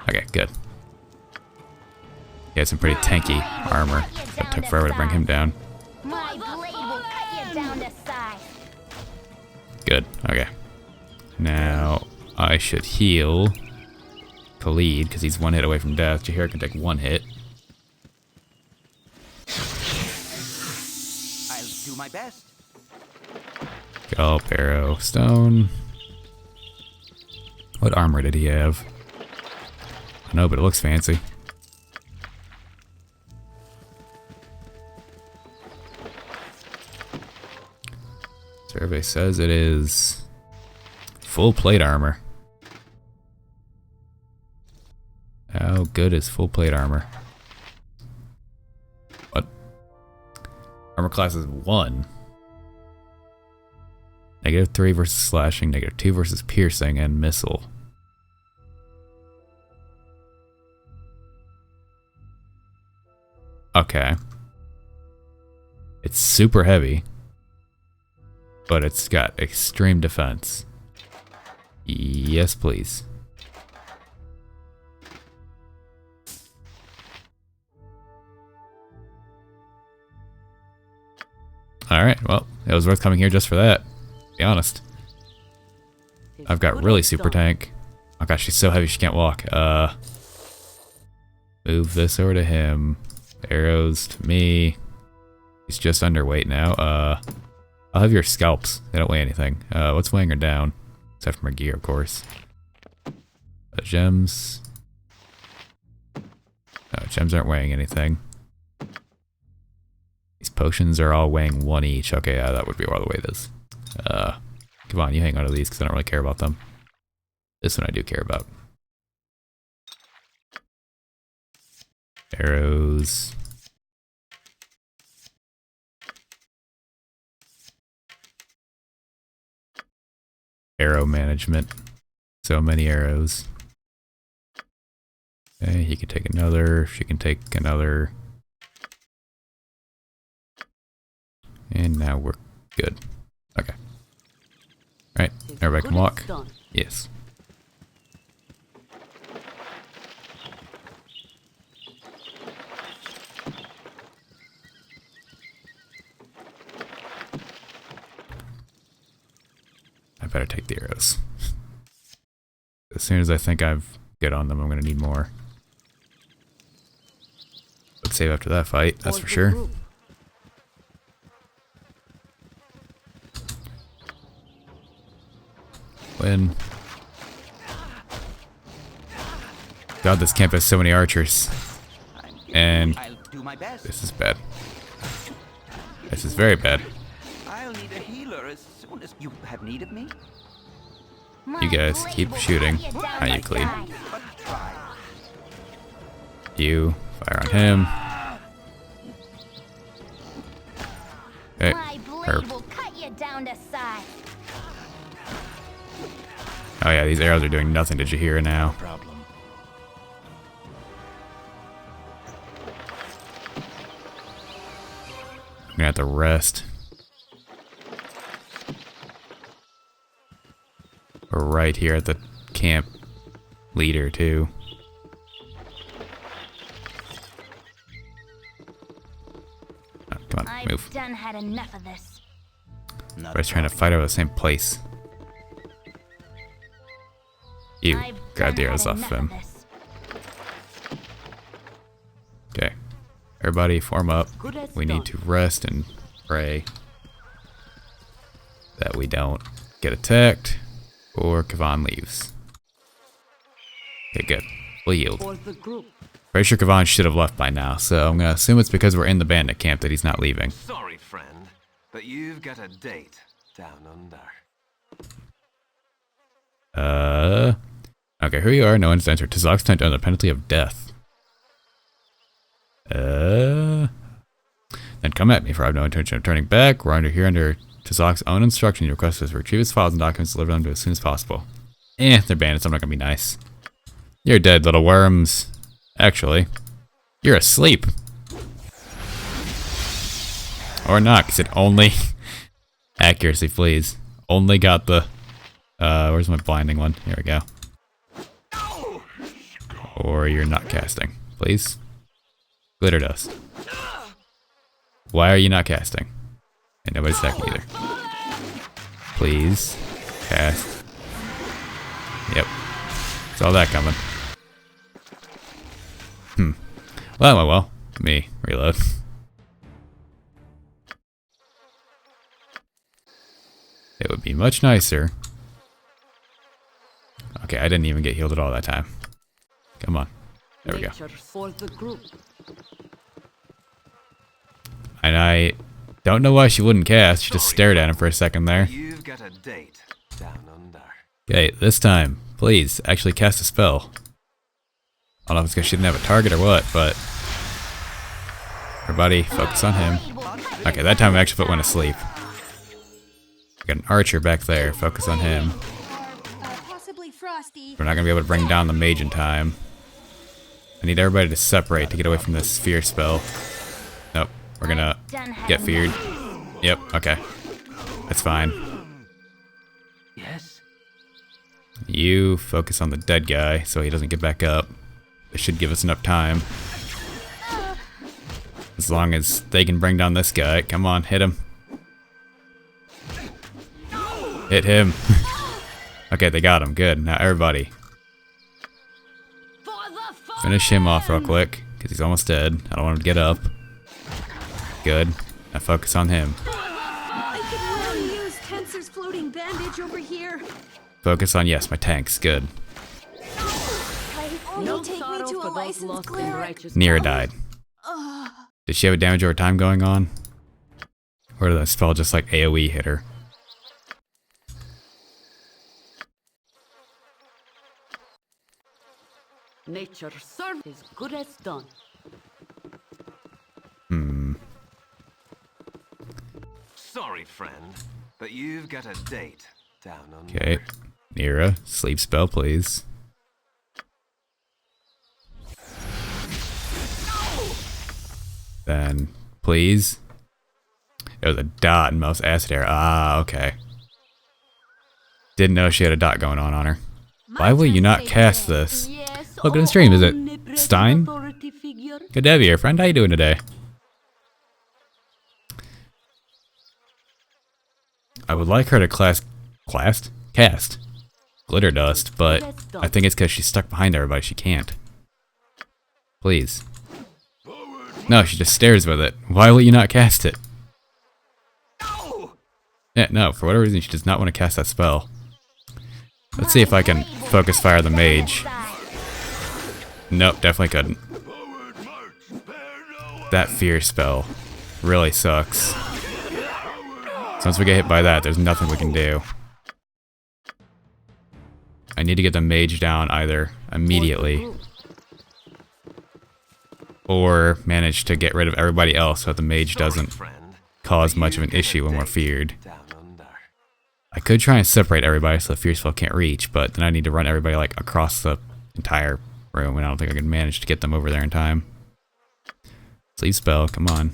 Okay, good. He had some pretty tanky armor. It took forever to bring him down. My blade will cut you down to size. Good, okay. Now, I should heal Khalid, because he's one hit away from death. Jahir can take one hit. I'll do my best. Gulp, arrow, stone. What armor did he have? I know, but it looks fancy. Survey says it is full plate armor. How good is full plate armor? What? Armor class is 1. -3 versus slashing, -2 versus piercing, and missile. Okay. It's super heavy, but it's got extreme defense. Yes, please. Alright, well, it was worth coming here just for that. To be honest. I've got really super tank. Oh gosh, she's so heavy she can't walk. Move this over to him. Arrows to me. He's just underweight now. I'll have your scalps. They don't weigh anything. What's weighing her down? Except for my gear, of course. Gems. No, gems aren't weighing anything. These potions are all weighing 1 each. Okay, yeah, that would be all the way it is. Come on, you hang on to these because I don't really care about them. This one I do care about. Arrows. Arrow management. So many arrows. Okay, he can take another. She can take another. And now we're good. Okay. Alright, everybody can walk. Yes. I better take the arrows. As soon as I think I've get on them, I'm gonna need more. But save after that fight, that's for sure. Win. God, this camp has so many archers. And this is bad. This is very bad. I'll need a healer as soon as you have need of me. You guys keep shooting. How you clean? You fire on him. Okay. Oh yeah, these arrows are doing nothing to Jahira now. I'm gonna have to rest. We're right here at the camp leader too. Oh, come on, move. I've done had enough of this. Everybody's trying to fight over the same place. You grab the arrows off him. Okay. Everybody form up. We need to rest and pray that we don't get attacked or Kavan leaves. Okay, good. We'll yield. Pretty sure Kavan should have left by now, so I'm gonna assume it's because we're in the bandit camp that he's not leaving. Sorry, friend, but you've got a date down under. Okay, here you are. No one's to enter. ThisisZet's time under the penalty of death. Then come at me, for I have no intention of turning back. We're under ThisisZet's own instruction. Your request is to retrieve his files and documents, deliver them to as soon as possible. They're bandits. I'm not gonna be nice. You're dead, little worms. Actually, you're asleep. Or not, because it only... Accuracy, please. Only got the... where's my blinding one? Here we go. or you're not casting. Please? Glitter dust. Why are you not casting? And nobody's attacking either. Please. Cast. Yep. Saw that coming. Well, that went well. Let me reload. It would be much nicer. Okay, I didn't even get healed at all that time. Come on. There we go. And I don't know why she wouldn't cast. She just stared at him for a second there. You've got a date down under. Okay, this time, please, actually cast a spell. I don't know if it's because she didn't have a target or what, but... Everybody, focus on him. Okay, that time I actually put one to sleep. Got an archer back there, focus on him. We're not going to be able to bring down the mage in time. I need everybody to separate to get away from this sphere spell. Nope, we're going to get feared. Yep, okay. That's fine. Yes. You focus on the dead guy so he doesn't get back up. This should give us enough time. As long as they can bring down this guy. Come on, hit him. Hit him. Okay, they got him. Good. Now everybody. Finish him off real quick, because he's almost dead. I don't want him to get up. Good. Now focus on him. I could really use Tensor's floating bandage over here. Focus on, yes, my tanks. Good. No take me to a licensed cleric. Nira died. Did she have a damage over time going on? Or did that spell just like AoE hit her? Nature serve is good as done. Sorry, friend, but you've got a date down under. Okay. Nira, sleep spell, please. Then, please. It was a dot in most acid air. Ah, okay. Didn't know she had a dot going on her. Why will you not cast this? Look at the stream. Is it Stein? Good to have you here, friend. How you doing today? I would like her to cast glitter dust, but I think it's because she's stuck behind everybody. She can't. Please. No, she just stares with it. Why will you not cast it? Yeah, no, for whatever reason she does not want to cast that spell. Let's see if I can focus fire the mage. Nope, definitely couldn't. That fear spell really sucks. So once we get hit by that, there's nothing we can do. I need to get the mage down either immediately or manage to get rid of everybody else so that the mage doesn't cause much of an issue when we're feared. I could try and separate everybody so the fear spell can't reach, but then I need to run everybody like across the entire room, and I don't think I can manage to get them over there in time. Sleep spell, come on.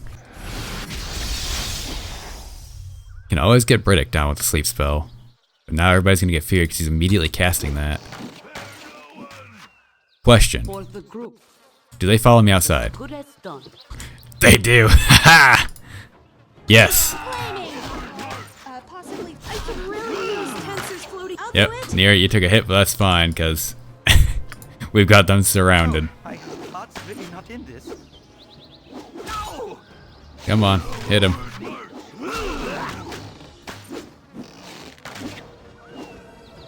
You can always get Briddick down with the sleep spell, but now everybody's gonna get feared because he's immediately casting that. Question. Do they follow me outside? They do! Haha! Yes! Possibly, I could really use Tensor's floating. Yep, Nira, you took a hit, but that's fine, because we've got them surrounded. My heart's really not in this. No! Come on, hit him.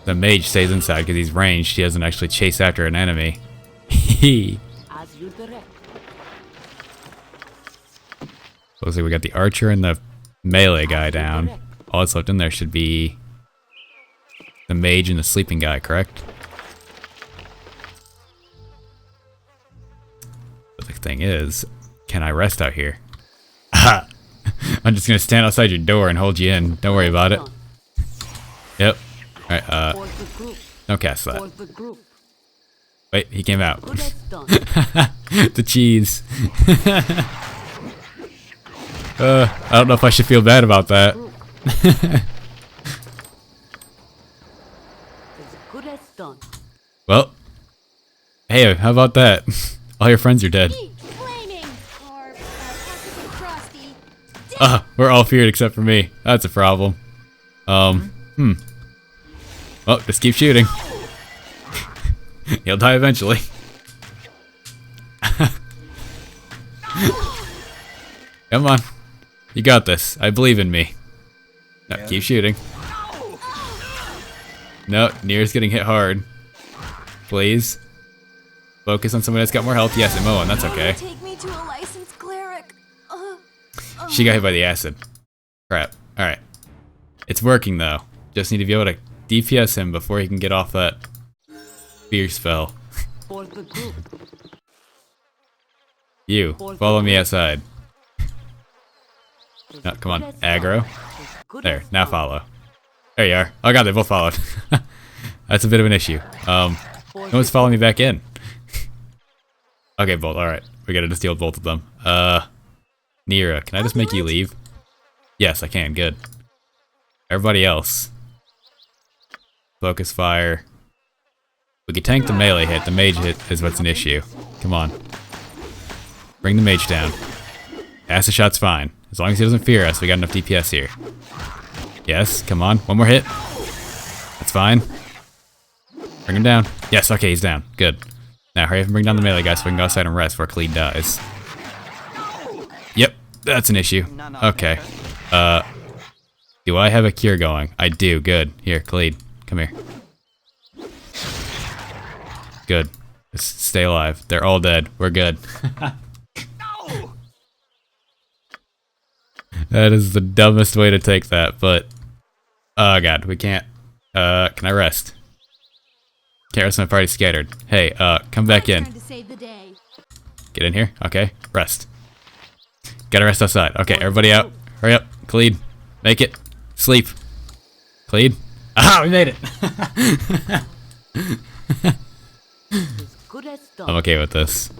The mage stays inside because he's ranged. He doesn't actually chase after an enemy. As you direct. Looks like we got the archer and the melee guy down. All that's left in there should be the mage and the sleeping guy, correct? But the thing is, can I rest out here? Aha! I'm just gonna stand outside your door and hold you in. Don't worry about it. Yep. Alright, don't cast that. Wait, he came out. The cheese. I don't know if I should feel bad about that. Well, Hey, how about that? All your friends are dead. Eat flaming! Or, possibly frosty. We're all feared except for me. That's a problem. Oh, just keep shooting. You'll die eventually. Come on. You got this. I believe in me. No, keep shooting. No, Nier's getting hit hard. Please. Focus on someone that's got more health. Yes, Imoen, that's okay. Take me to a licensed cleric. She got hit by the acid. Crap. Alright. It's working though. Just need to be able to DPS him before he can get off that fear spell. For the group. You, follow me outside. No, come on, aggro. There, now follow. There you are. Oh god, they both followed. That's a bit of an issue. No one's following me back in. Okay, Bolt, alright. We gotta just deal with both of them. Nira, can I just make you leave? Yes, I can, good. Everybody else. Focus fire. We can tank the melee hit. The mage hit is what's an issue. Come on. Bring the mage down. Acid shot's fine. As long as he doesn't fear us, we got enough DPS here. Yes, come on. One more hit. That's fine. Bring him down. Yes, okay, he's down. Good. Now hurry up and bring down the melee guy so we can go outside and rest before Khalid dies. Yep, that's an issue. Okay. Do I have a cure going? I do, good. Here, Khalid, come here. Good. Just stay alive. They're all dead. We're good. That is the dumbest way to take that, but... Oh god, we can't... can I rest? Can't rest, my party's scattered. Hey, come back in. To save the day. Get in here. Okay, rest. Gotta rest outside. Okay, everybody out. Hurry up. Khalid, make it. Sleep. Khalid. Ah, we made it! As good as done. I'm okay with this.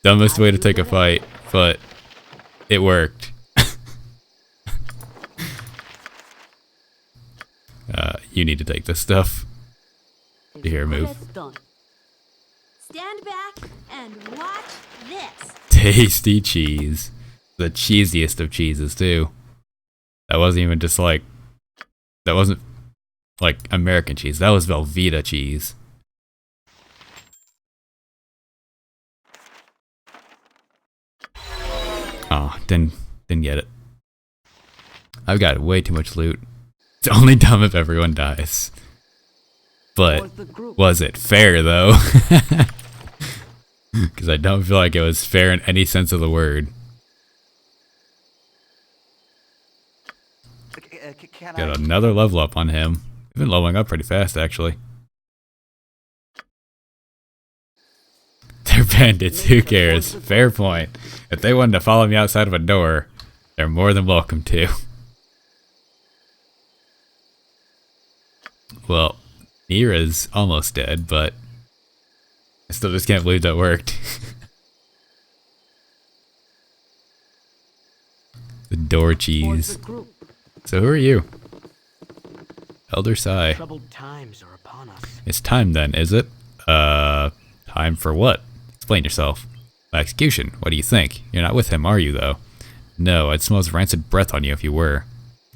Dumbest way to take a fight, but it worked. You need to take this stuff. Here, move. Stand back and watch this. Tasty cheese. The cheesiest of cheeses, too. That wasn't even just like... That wasn't like American cheese. That was Velveeta cheese. Oh, didn't get it. I've got way too much loot. It's only dumb if everyone dies. But was it fair though? Because I don't feel like it was fair in any sense of the word. Got another level up on him. We've been leveling up pretty fast actually. They're bandits, who cares? Fair point. If they wanted to follow me outside of a door, they're more than welcome to. Well, Nira's almost dead, but I still just can't believe that worked. The door cheese. So who are you? Elder Sai. Troubled times are upon us. It's time then, is it? Time for what? Explain yourself. My execution, what do you think? You're not with him, are you, though? No, I'd smell his rancid breath on you if you were.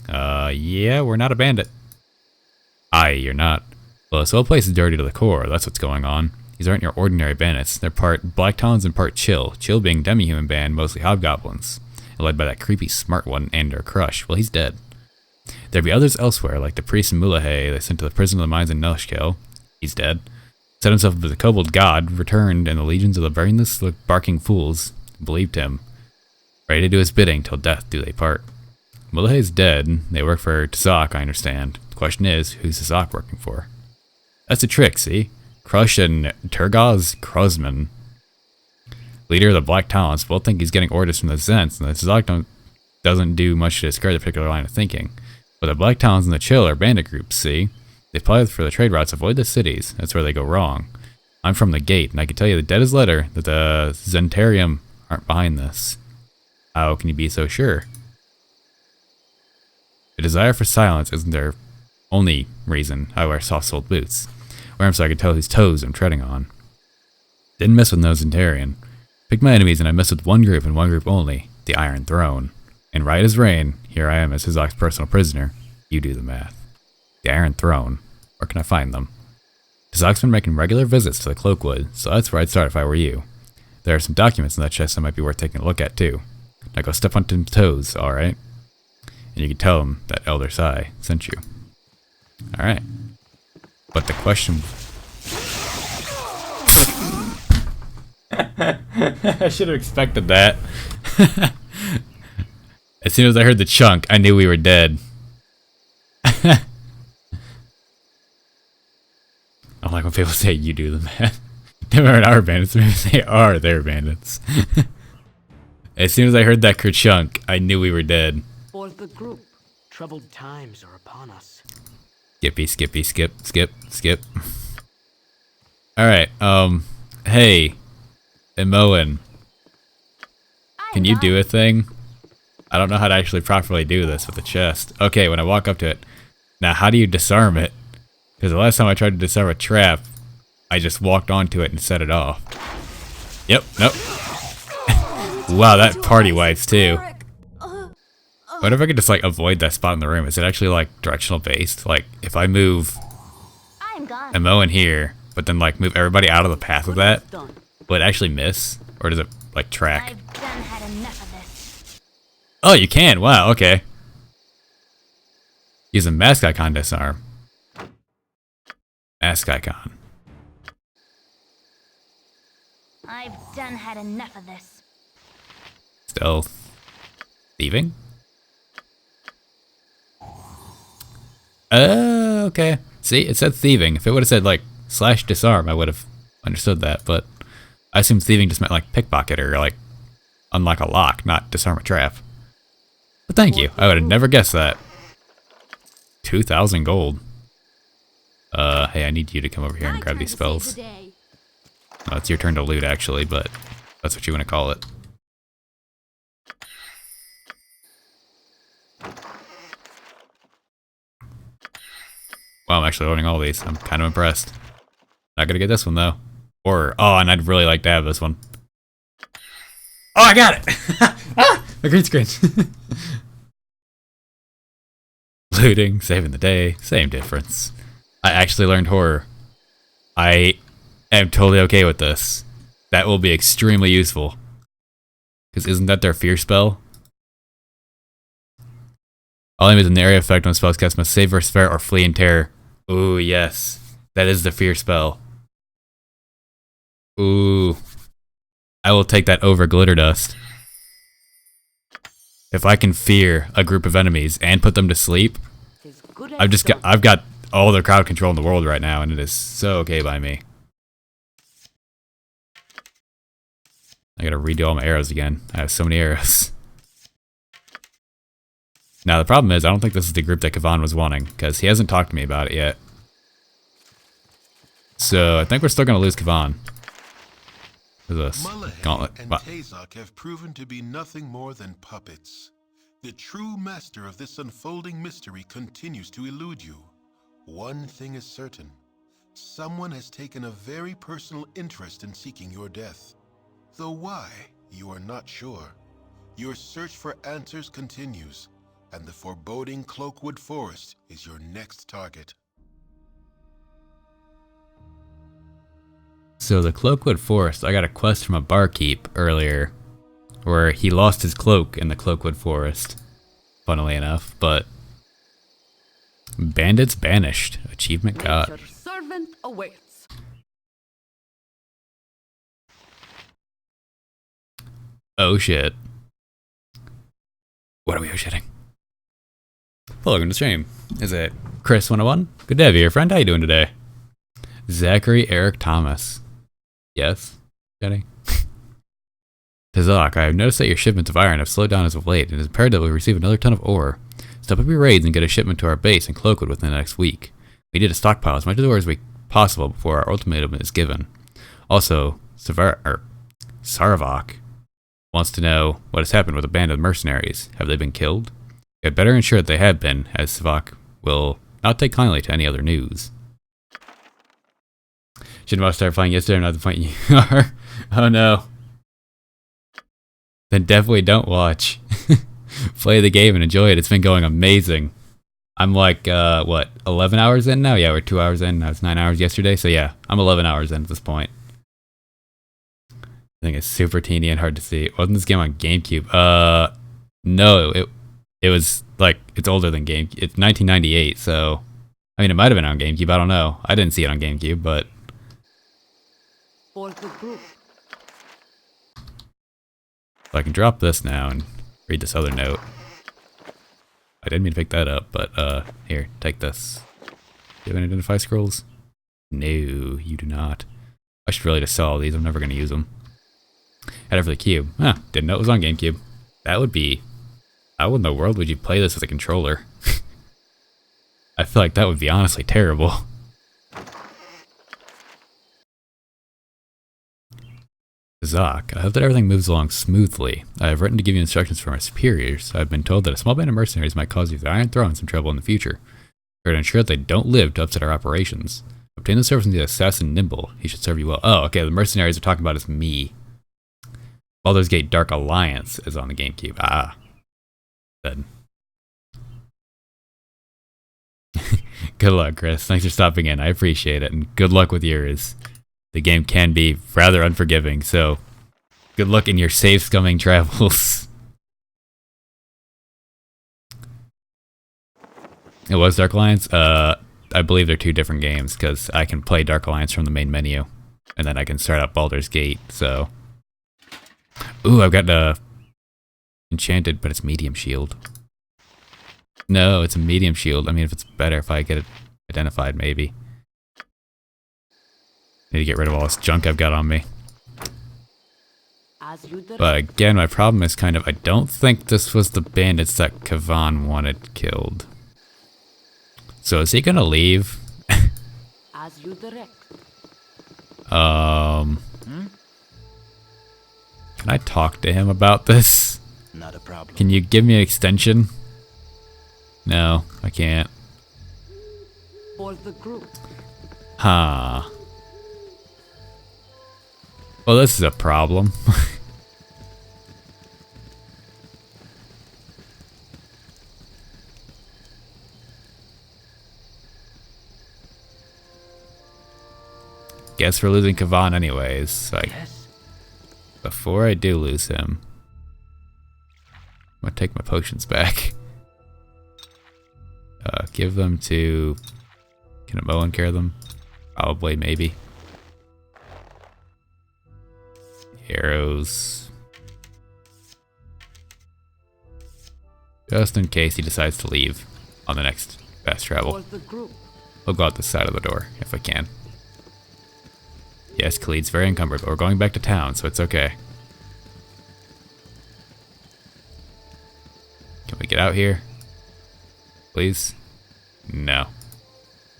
Yeah, we're not a bandit. Aye, you're not. Well, this whole place is dirty to the core, that's what's going on. These aren't your ordinary bandits. They're part Black Talons and part Chill. Chill being demi-human band, mostly hobgoblins. Led by that creepy smart one, Ander Crush. Well, he's dead. There'd be others elsewhere, like the priest and Mulahay they sent to the prison of the mines in Nushkel. He's dead. Set himself up as a kobold god, returned, and the legions of the brainless, barking fools believed him. Ready to do his bidding till death do they part. Mulahay's dead. They work for Tzok, I understand. The question is, who's Tzok working for? That's a trick, see? Crush and Turgoz Kruzman, leader of the Black Talons, both think he's getting orders from the Zents, and the Tzok doesn't do much to discourage a particular line of thinking. But the Black Talons and the Chill are bandit groups, see? They apply for the trade routes, avoid the cities. That's where they go wrong. I'm from the Gate, and I can tell you the dead as letter that the Zentarium aren't behind this. How can you be so sure? The desire for silence isn't their only reason I wear soft-soled boots. Worm so I could tell whose toes I'm treading on. Didn't mess with Nosentarian. Picked my enemies and I messed with one group and one group only, the Iron Throne. And right as rain, here I am as ThisisZet's personal prisoner. You do the math. The Iron Throne. Where can I find them? ThisisZet's been making regular visits to the Cloakwood, so that's where I'd start if I were you. There are some documents in that chest that might be worth taking a look at too. Now go step on them toes, alright? And you can tell them that Elder Sai sent you. Alright. But the question... I should have expected that. As soon as I heard the chunk, I knew we were dead. I don't like when people say you do the math. Never heard our bandits, maybe they are their bandits. As soon as I heard that kerchunk, I knew we were dead. For the group, troubled times are upon us. Skippy, skippy, skip, skip, skip. Alright, hey, Emoen, can you do a thing? I don't know how to actually properly do this with the chest. Okay, when I walk up to it. Now, how do you disarm it? Because the last time I tried to disarm a trap, I just walked onto it and set it off. Yep, nope. Wow, that party wipes too. What if I could just like avoid that spot in the room? Is it actually like directional based? Like if I move I'm gone. Emoen here, but then like move everybody out of the path of that, will it actually miss? Or does it like track? I've done had enough of this. Oh, you can. Wow, okay. Use a mask icon disarm. Mask icon. I've done had enough of this. Stealth. Thieving? Okay. See, it said thieving. If it would have said like / disarm, I would have understood that, but I assumed thieving just meant like pickpocket or like unlock a lock, not disarm a trap. But thank you. I would have never guessed that. 2,000 gold. Hey, I need you to come over here and grab these spells. No, it's your turn to loot actually, but that's what you want to call it. Wow, I'm actually loading all these. I'm kind of impressed. Not gonna get this one though. Or, oh, and I'd really like to have this one. Oh, I got it! Ah, the green screen. Looting, saving the day, same difference. I actually learned horror. I am totally okay with this. That will be extremely useful. Because isn't that their fear spell? All enemies in the area effect on spells cast must save versus fear or flee in terror. Ooh, yes. That is the fear spell. Ooh. I will take that over glitter dust. If I can fear a group of enemies and put them to sleep, I've got all the crowd control in the world right now, and it is so okay by me. I gotta redo all my arrows again. I have so many arrows. Now the problem is, I don't think this is the group that Kavan was wanting, because he hasn't talked to me about it yet. So I think we're still gonna lose Kavan. What's this? Gauntlet. And What? ThisisZet have proven to be nothing more than puppets. The true master of this unfolding mystery continues to elude you. One thing is certain. Someone has taken a very personal interest in seeking your death. Though why, you are not sure. Your search for answers continues, and the foreboding Cloakwood Forest is your next target. So the Cloakwood Forest, I got a quest from a barkeep earlier where he lost his cloak in the Cloakwood Forest, funnily enough, but bandits banished. Achievement got. Your servant awaits. Oh shit. What are we oh shitting? Welcome to the stream. Is it Chris101? Good to have you here, friend. How you doing today? Zachary Eric Thomas. Yes? Jenny? ThisisZet, I have noticed that your shipments of iron have slowed down as of late, and it is imperative we receive another ton of ore. Step up your raids and get a shipment to our base in Cloakwood within the next week. We need to stockpile as much of the ore as possible before our ultimatum is given. Also, Saravok wants to know what has happened with a band of mercenaries. Have they been killed? You had better ensure that they have been, as Savak will not take kindly to any other news. Shouldn't have started playing yesterday. I'm not the point you are. Oh no. Then definitely don't watch. Play the game and enjoy it. It's been going amazing. I'm like, what, 11 hours in now? Yeah, we're 2 hours in. I was 9 hours yesterday. So yeah, I'm 11 hours in at this point. I think it's super teeny and hard to see. Wasn't this game on GameCube? No, it was like, it's older than GameCube. It's 1998, so I mean, it might have been on GameCube. I don't know. I didn't see it on GameCube, but For the group. so I can drop this now and read this other note. I didn't mean to pick that up, but here, take this. Do you have any identify scrolls? No, you do not. I should really just sell all these. I'm never going to use them. Had it for the cube. Huh, didn't know it was on GameCube. That would be... How in the world would you play this with a controller? I feel like that would be honestly terrible. Zok, I hope that everything moves along smoothly. I have written to give you instructions from our superiors. I have been told that a small band of mercenaries might cause you the Iron Throne some trouble in the future. We are to ensure that they don't live to upset our operations. Obtain the service of the assassin Nimble. He should serve you well. Oh, okay, the mercenaries are talking about is me. Baldur's Gate Dark Alliance is on the GameCube. Ah. Good. Good luck, Chris. Thanks for stopping in. I appreciate it. And good luck with yours. The game can be rather unforgiving, so good luck in your safe scumming travels. It was Dark Alliance? I believe they're two different games, because I can play Dark Alliance from the main menu, and then I can start up Baldur's Gate, so... Ooh, I've got Enchanted, but it's medium shield. No, it's a medium shield. I mean, if it's better if I get it identified, maybe. Need to get rid of all this junk I've got on me. But again, my problem is kind of, I don't think this was the bandits that Kavan wanted killed. So is he gonna leave? As you direct. Can I talk to him about this? Not a problem. Can you give me an extension? No, I can't. For the group. Huh. Well, this is a problem. Guess we're losing Kavan anyways. Like, Yes. before I do lose him, I'm gonna take my potions back. Give them to... Can a Moen carry them? Probably, maybe. Arrows. Just in case he decides to leave on the next fast travel. For the group. We'll go out the side of the door if I can. Yes, Khalid's very encumbered, but we're going back to town, so it's okay. Can we get out here? Please? No.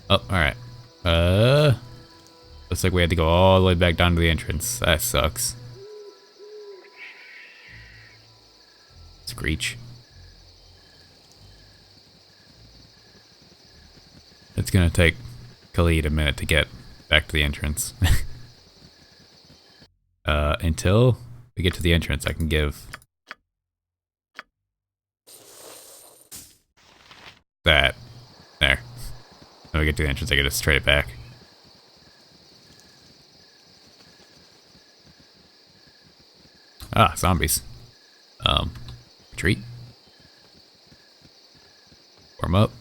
Oh, alright. Looks like we had to go all the way back down to the entrance. That sucks. Screech. It's gonna take Khalid a minute to get back to the entrance. Until we get to the entrance, I can give that. There. When we get to the entrance, I can just trade it back. Ah, zombies. Retreat. Warm up.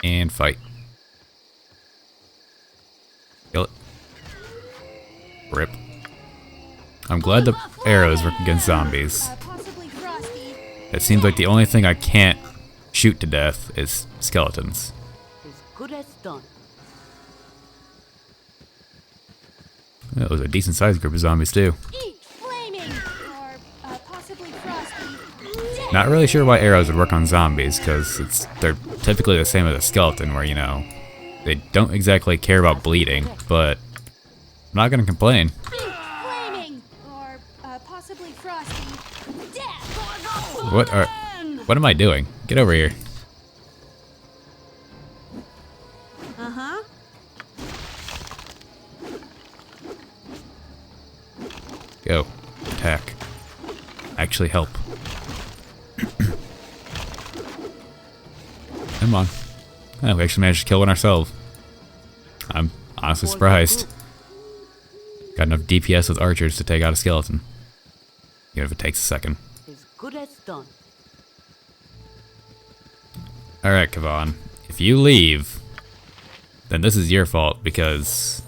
And fight. Kill it. Rip. I'm glad the arrows work against zombies. Possibly frosty. It seems like the only thing I can't shoot to death is skeletons. As good as done. That was a decent sized group of zombies too. Eat flaming. Or possibly frosty. Not really sure why arrows would work on zombies, because they're typically the same as a skeleton, where, you know, they don't exactly care about bleeding, but I'm not gonna complain. Flaming. Or possibly frosty. Death. What am I doing? Get over here. actually help. Come on. Oh, we actually managed to kill one ourselves. I'm honestly surprised. Got enough DPS with archers to take out a skeleton. Even if it takes a second. As good as done. Alright, Kavan. If you leave, then this is your fault because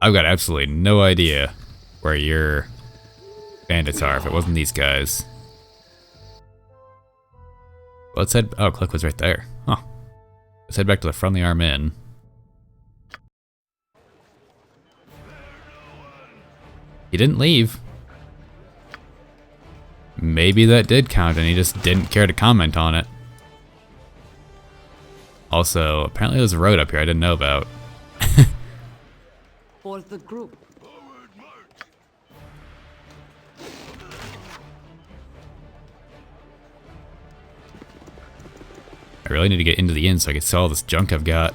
I've got absolutely no idea where your bandits are if it wasn't these guys. Let's head... Oh, Click was right there. Huh. Let's head back to the Friendly Arm Inn. He didn't leave. Maybe that did count and he just didn't care to comment on it. Also, apparently there's a road up here I didn't know about. For the group. I really need to get into the inn so I can sell all this junk I've got.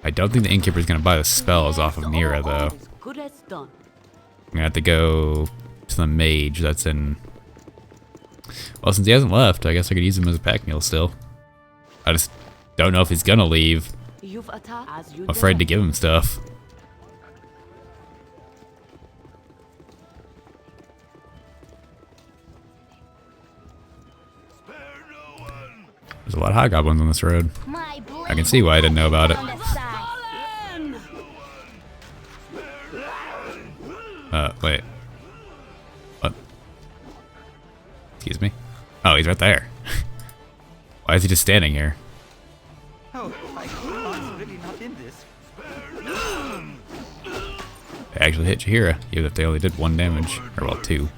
I don't think the innkeeper's gonna buy the spells off of Mira though. As good as done. I'm gonna have to go to the mage that's in... Well, since he hasn't left, I guess I could use him as a pack mule still. I just don't know if he's gonna leave. You've attacked as you I'm afraid to give him stuff. There's a lot of hobgoblins on this road. My I can see why I didn't know about it. on the side. Wait. What? Excuse me? Oh, he's right there. Why is he just standing here? Oh, my Kavan's really not in this. They actually hit Jahira, even if they only did 1 damage. Or, well, 2.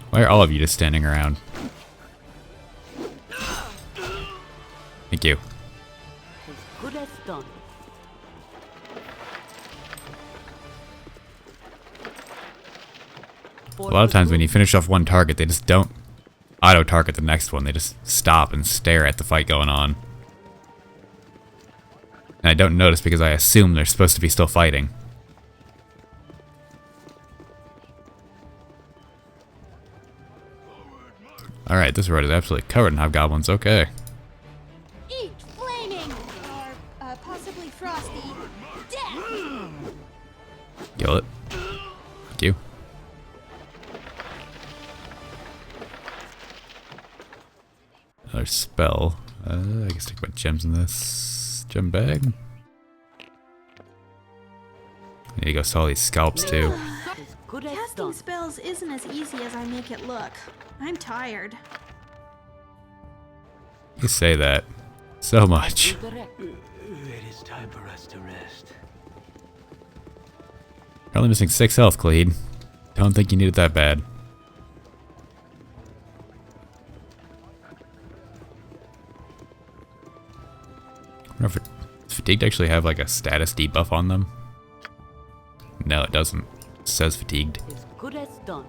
Why are all of you just standing around? Thank you. as good as done. A lot of times when you finish off one target, they just don't auto-target the next one. They just stop and stare at the fight going on. And I don't notice because I assume they're supposed to be still fighting. Alright, this road is absolutely covered in hobgoblins. Okay. Eat flaming! Or, possibly frosty. Death! Kill it. Thank you. Another spell. I guess take my gems in this gem bag. I need to go sell these scalps too. As good as Casting done. spells isn't as easy as I make it look. I'm tired. You say that so much. Direct. It is time for us to rest. You're only missing 6 health, Cleed. Don't think you need it that bad. I wonder if does Fatigued actually have like a status debuff on them? No, it doesn't. It says Fatigued. As good as done.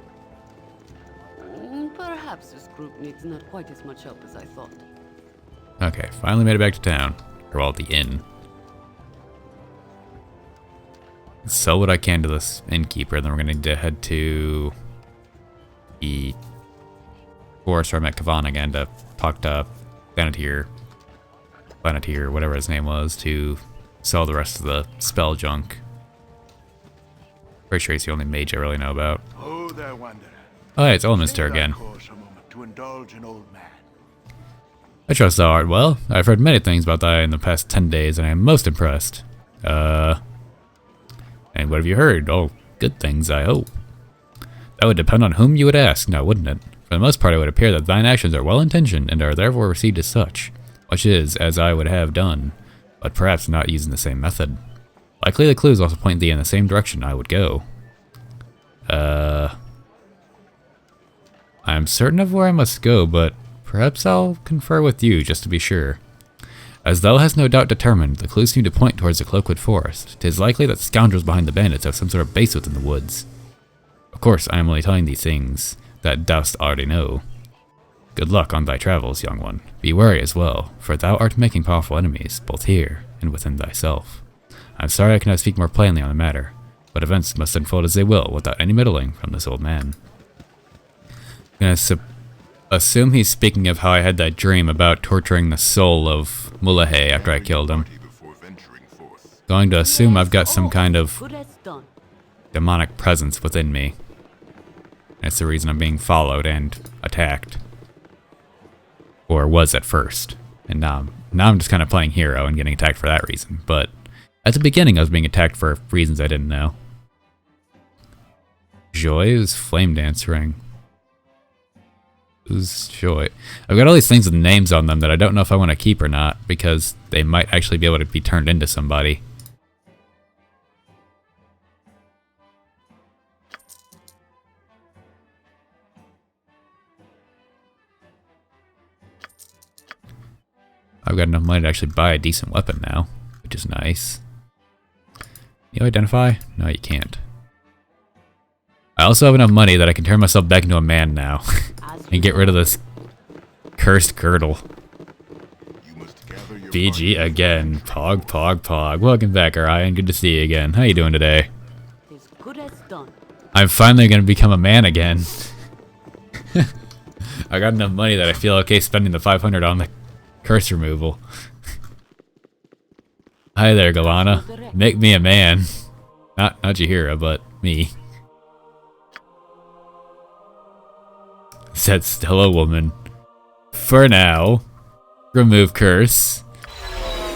Perhaps this group needs not quite as much help as I thought. Okay, finally made it back to town. Or well, the inn. Sell what I can to this innkeeper, then we're gonna need to head to the forest where I met Kavan again to talk to Planeteer, whatever his name was, to sell the rest of the spell junk. Pretty sure he's the only mage I really know about. Oh, there, wanderer. Oh, yeah, it's Elminster again. Pause a moment to indulge an old man. I trust thou art well. I've heard many things about thy in the past 10 days, and I am most impressed. And what have you heard? Oh, good things, I hope. That would depend on whom you would ask, now wouldn't it? For the most part, it would appear that thine actions are well-intentioned, and are therefore received as such. Which is, as I would have done, but perhaps not using the same method. Likely the clues also point thee in the same direction I would go. I am certain of where I must go, but perhaps I'll confer with you, just to be sure. As thou hast no doubt determined, the clues seem to point towards the Cloakwood Forest. 'Tis likely that scoundrels behind the bandits have some sort of base within the woods. Of course, I am only telling thee things that dost already know. Good luck on thy travels, young one. Be wary as well, for thou art making powerful enemies, both here and within thyself. I'm sorry I cannot speak more plainly on the matter, but events must unfold as they will, without any meddling from this old man. I'm gonna assume he's speaking of how I had that dream about torturing the soul of Mulahay after I killed him. Going to assume I've got some kind of Good as done. demonic presence within me. That's the reason I'm being followed and attacked. Or was at first. And now I'm just kind of playing hero and getting attacked for that reason. But at the beginning I was being attacked for reasons I didn't know. Joy's flame dance ring. Who's Joy? I've got all these things with names on them that I don't know if I want to keep or not, because they might actually be able to be turned into somebody. I've got enough money to actually buy a decent weapon now, which is nice. You identify? No, you can't. I also have enough money that I can turn myself back into a man now and get rid of this cursed girdle. BG again. Pog, pog, pog. Welcome back, Orion. Good to see you again. How you doing today? As good as done. I'm finally going to become a man again. I got enough money that I feel okay spending the 500 on the curse removal. Hi there, Galana. Make me a man. Not Jahira, but me. Said still a woman. For now. Remove curse.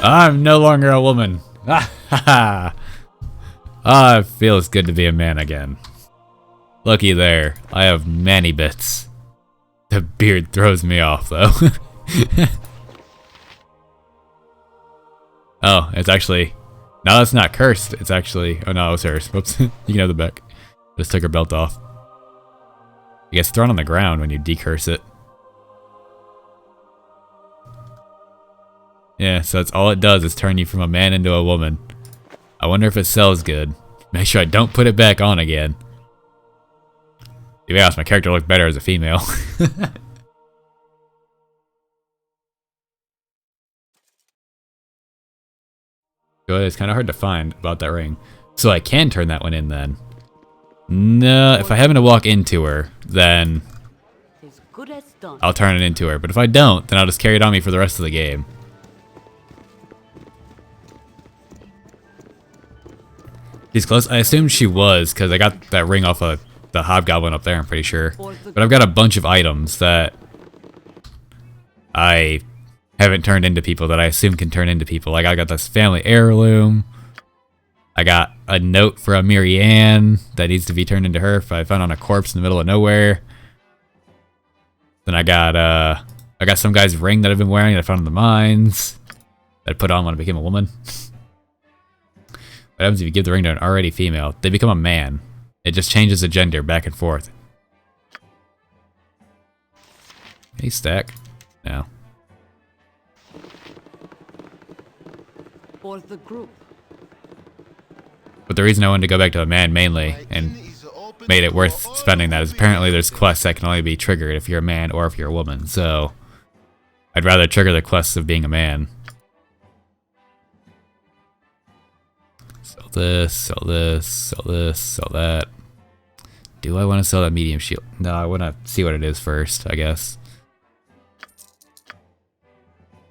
I'm no longer a woman. Ah, ha, ha. Ah, it feels good to be a man again. Looky there. I have many bits. The beard throws me off, though. Oh, it's actually... No, it's not cursed. It's actually... Oh, no, it was hers. Whoops. You can have the back. Just took her belt off. It gets thrown on the ground when you decurse it. Yeah, so that's all it does is turn you from a man into a woman. I wonder if it sells good. Make sure I don't put it back on again. To be honest, my character looked better as a female. It's kind of hard to find about that ring. So I can turn that one in then. No, if I happen to walk into her, then As good as done. I'll turn it into her. But if I don't, then I'll just carry it on me for the rest of the game. She's close. I assumed she was, because I got that ring off of the hobgoblin up there, I'm pretty sure. But I've got a bunch of items that I haven't turned into people that I assume can turn into people. Like I got this family heirloom. I got a note for a Marianne that needs to be turned into her if I found on a corpse in the middle of nowhere. Then I got some guy's ring that I've been wearing that I found in the mines that I put on when I became a woman. What happens if you give the ring to an already female? They become a man. It just changes the gender back and forth. Hey, stack. No. For the group. But the reason I wanted to go back to a man mainly and made it worth spending that is apparently there's quests that can only be triggered if you're a man or if you're a woman. So I'd rather trigger the quests of being a man. Sell this, sell this, sell this, sell that. Do I want to sell that medium shield? No, I want to see what it is first, I guess.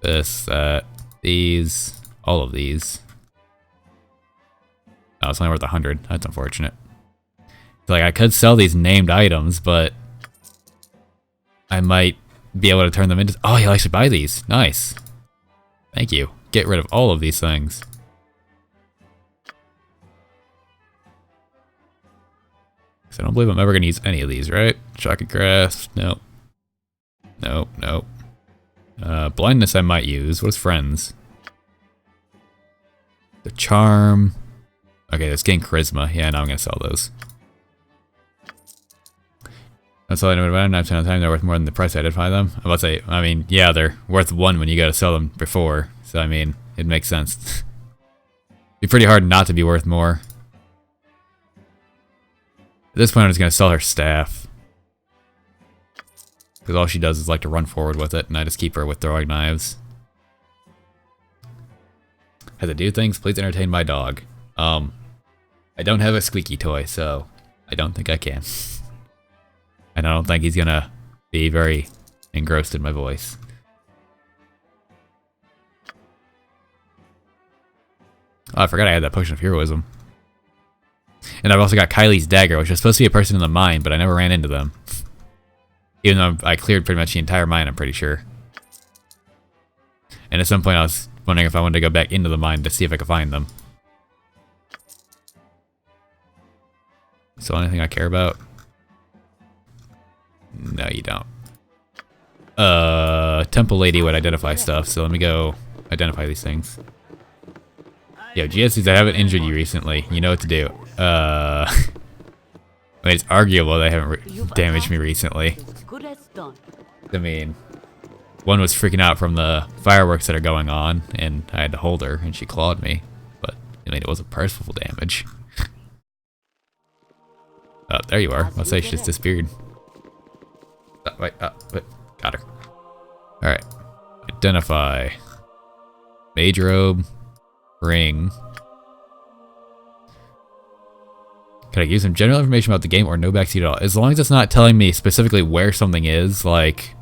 This, that, these, all of these. Oh, it's only worth 100. That's unfortunate. Like, I could sell these named items, but I might be able to turn them into... Oh, you'll actually buy these. Nice. Thank you. Get rid of all of these things. So I don't believe I'm ever going to use any of these, right? Shocking grass. Nope. Nope, nope. Blindness I might use. What's friends? The charm. Okay, let's gain charisma. Yeah, now I'm going to sell those. That's all I know about them. 9 out of 10 they're worth more than the price I identify them. I'm about to say, I mean, yeah, they're worth 1 when you got to sell them before. So, I mean, it makes sense. It'd be pretty hard not to be worth more. At this point, I'm just going to sell her staff. Because all she does is like to run forward with it, and I just keep her with throwing knives. As I do things, please entertain my dog. I don't have a squeaky toy, so I don't think I can. And I don't think he's gonna be very engrossed in my voice. Oh, I forgot I had that potion of heroism. And I've also got Kylie's dagger, which was supposed to be a person in the mine, but I never ran into them. Even though I cleared pretty much the entire mine, I'm pretty sure. And at some point I was wondering if I wanted to go back into the mine to see if I could find them. So anything I care about? No, you don't. Temple Lady would identify stuff, so let me go identify these things. Yo, GSCs, I haven't injured you recently. You know what to do. I mean, it's arguable they haven't damaged me recently. I mean, one was freaking out from the fireworks that are going on, and I had to hold her, and she clawed me. But, I mean, it wasn't personal damage. Oh, there you are. Let's say she just disappeared. Oh, wait, got her. Alright. Identify. Mage robe. Ring. Can I give some general information about the game or no backseat at all? As long as it's not telling me specifically where something is, like,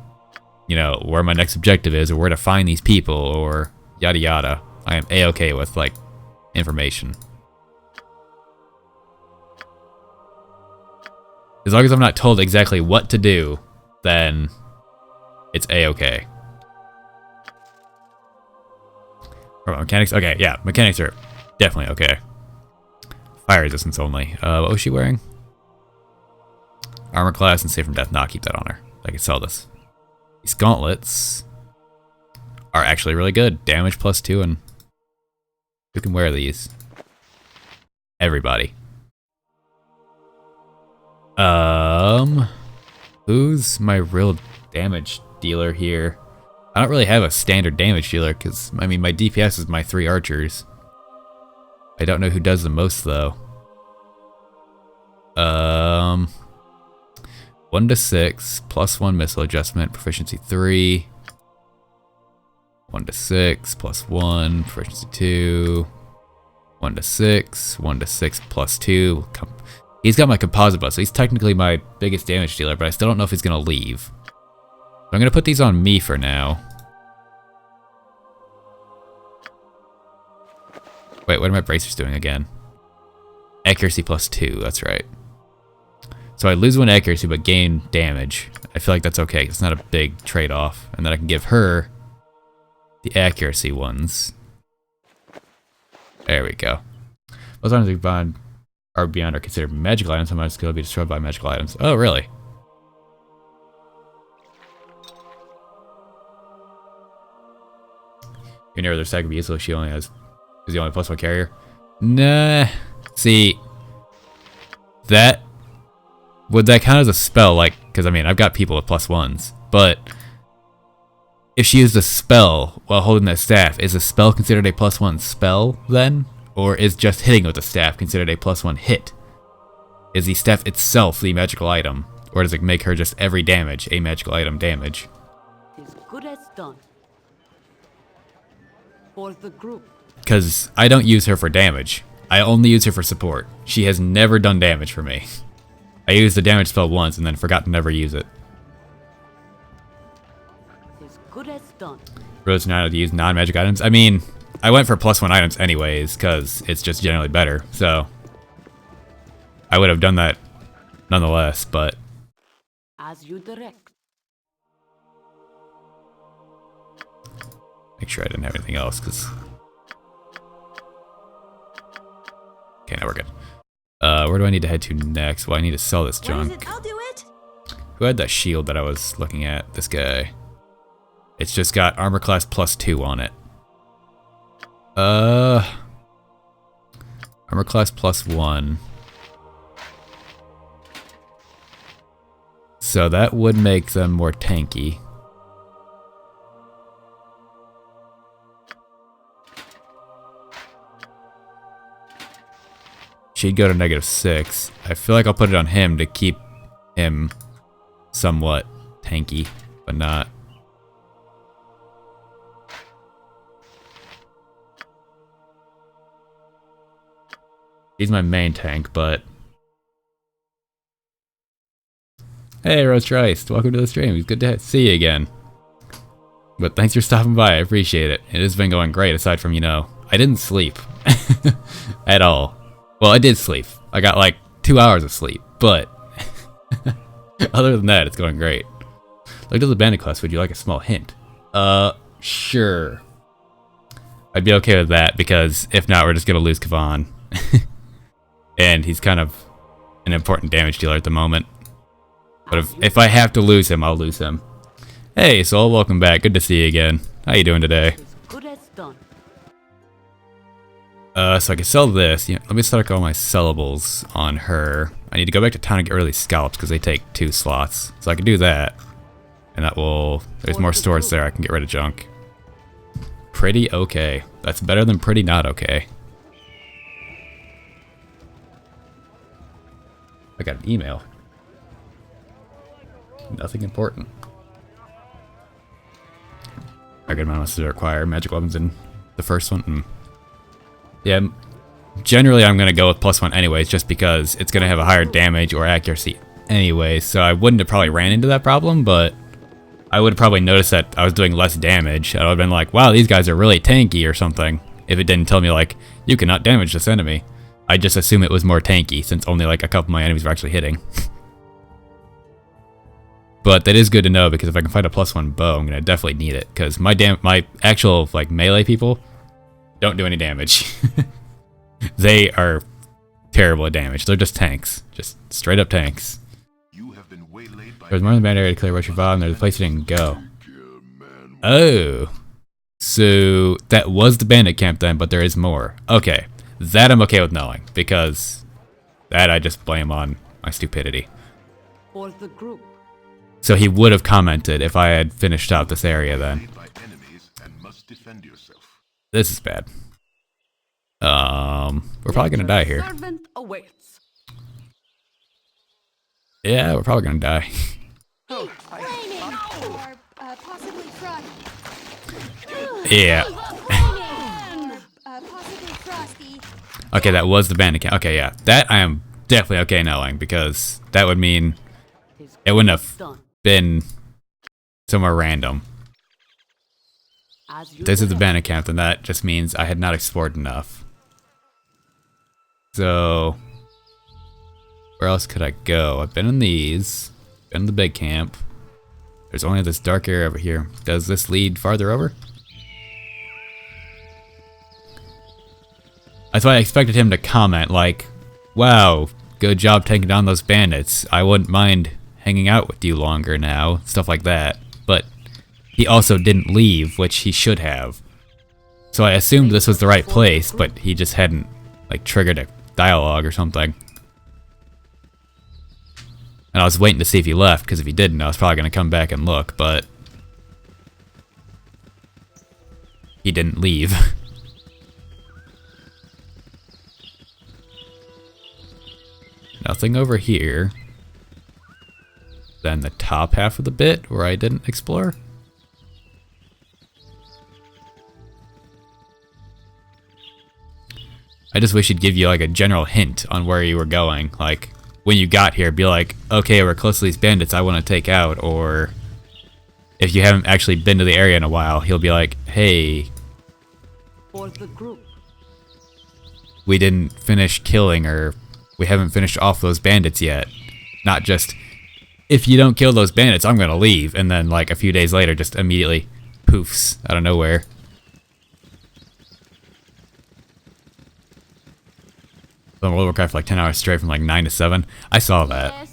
you know, where my next objective is, or where to find these people, or yada yada, I am A-okay with, like, information. As long as I'm not told exactly what to do, then it's A-okay. Mechanics? Okay, yeah, mechanics are definitely okay. Fire resistance only. What was she wearing? Armor class and save from death. Nah, keep that on her. I can sell this. These gauntlets are actually really good. Damage +2, and who can wear these? Everybody. Who's my real damage dealer here? I don't really have a standard damage dealer because, I mean, my DPS is my 3 archers. I don't know who does the most, though. 1 to 6, +1 missile adjustment, proficiency 3. 1 to 6, +1, proficiency 2. 1 to 6, 1 to 6 +2. He's got my composite buff, so he's technically my biggest damage dealer, but I still don't know if he's gonna leave. So I'm gonna put these on me for now. Wait, what are my bracers doing again? Accuracy +2, that's right. So I lose 1 accuracy, but gain damage. I feel like that's okay, it's not a big trade-off. And then I can give her the accuracy ones. There we go. Most items beyond are considered magical items, sometimes could be destroyed by magical items. Oh, really? Your near other side could be useful if she only is the only +1 carrier. Nah. See, would that count as a spell? Like, because I mean, I've got people with +1s, but if she used a spell while holding that staff, is a spell considered a +1 spell then? Or is just hitting with the staff considered a +1 hit? Is the staff itself the magical item? Or does it make her just every damage a magical item damage? As good as done. For the group. Because I don't use her for damage. I only use her for support. She has never done damage for me. I used the damage spell once and then forgot to never use it. As good as done. Rose now to use non-magic items. I mean, I went for +1 items anyways, because it's just generally better, so I would have done that nonetheless, but as you direct. Make sure I didn't have anything else, because okay, now we're good. Where do I need to head to next? Well, I need to sell this junk. I'll do it. Who had that shield that I was looking at? This guy. It's just got armor class +2 on it. Armor class +1. So that would make them more tanky. She'd go to -6. I feel like I'll put it on him to keep him somewhat tanky, but not. He's my main tank, but... Hey, Roast Rice, welcome to the stream. It's good to see you again. But thanks for stopping by, I appreciate it. It has been going great, aside from, you know, I didn't sleep. At all. Well, I did sleep. I got like 2 hours of sleep, but... other than that, it's going great. Look at the bandit quest, would you like a small hint? Sure. I'd be okay with that, because if not, we're just gonna lose Kavan. And he's kind of an important damage dealer at the moment. But if I have to lose him, I'll lose him. Hey, Soul, welcome back. Good to see you again. How you doing today? Good as done. So I can sell this. Yeah, let me stock all my sellables on her. I need to go back to town and get rid of these scallops because they take 2 slots. So I can do that. And that will... There's more storage there. I can get rid of junk. Pretty okay. That's better than pretty not okay. I got an email. Nothing important. A good amount to require magic weapons in the first one. Yeah, generally I'm going to go with +1 anyways, just because it's going to have a higher damage or accuracy anyway, so I wouldn't have probably ran into that problem, but I would have probably noticed that I was doing less damage. I would have been like, wow, these guys are really tanky or something, if it didn't tell me like, you cannot damage this enemy. I just assume it was more tanky, since only like a couple of my enemies were actually hitting. But that is good to know, because if I can find a +1 bow, I'm gonna definitely need it. Because my actual like melee people don't do any damage. They are terrible at damage. They're just tanks, just straight up tanks. You have been waylaid by There's more than bad area to clear what you found, and there's a place you didn't go. Oh, so that was the bandit camp then, but there is more. Okay, that I'm okay with knowing, because that I just blame on my stupidity. For the group. So he would have commented if I had finished out this area then. by enemies and must defend yourself. This is bad. We're probably gonna die here. Servant awaits. Yeah, we're probably gonna die. Flaming! Or possibly Yeah. possibly frosty. Okay, that was the bandit camp. Okay, yeah. That I am definitely okay knowing, because that would mean it wouldn't have Done. been somewhere random. As you If this is the direct. bandit camp, then that just means I had not explored enough. So, where else could I go? I've been in these, been in the big camp. There's only this dark area over here. Does this lead farther over? That's why I expected him to comment like, wow, good job taking down those bandits. I wouldn't mind hanging out with you longer now, stuff like that. But he also didn't leave, which he should have. So I assumed this was the right place, but he just hadn't like triggered a dialogue or something. And I was waiting to see if he left, because if he didn't, I was probably going to come back and look, but he didn't leave. Nothing over here. Then the top half of the bit where I didn't explore. I just wish he'd give you like a general hint on where you were going. Like when you got here, be like, okay, we're close to these bandits I want to take out. Or if you haven't actually been to the area in a while, he'll be like, hey, For the group. we didn't finish killing, or we haven't finished off those bandits yet. Not just, if you don't kill those bandits, I'm gonna leave. And then like a few days later, just immediately poofs out of nowhere. On World of Warcraft for like 10 hours straight from like 9 to 7. I saw that.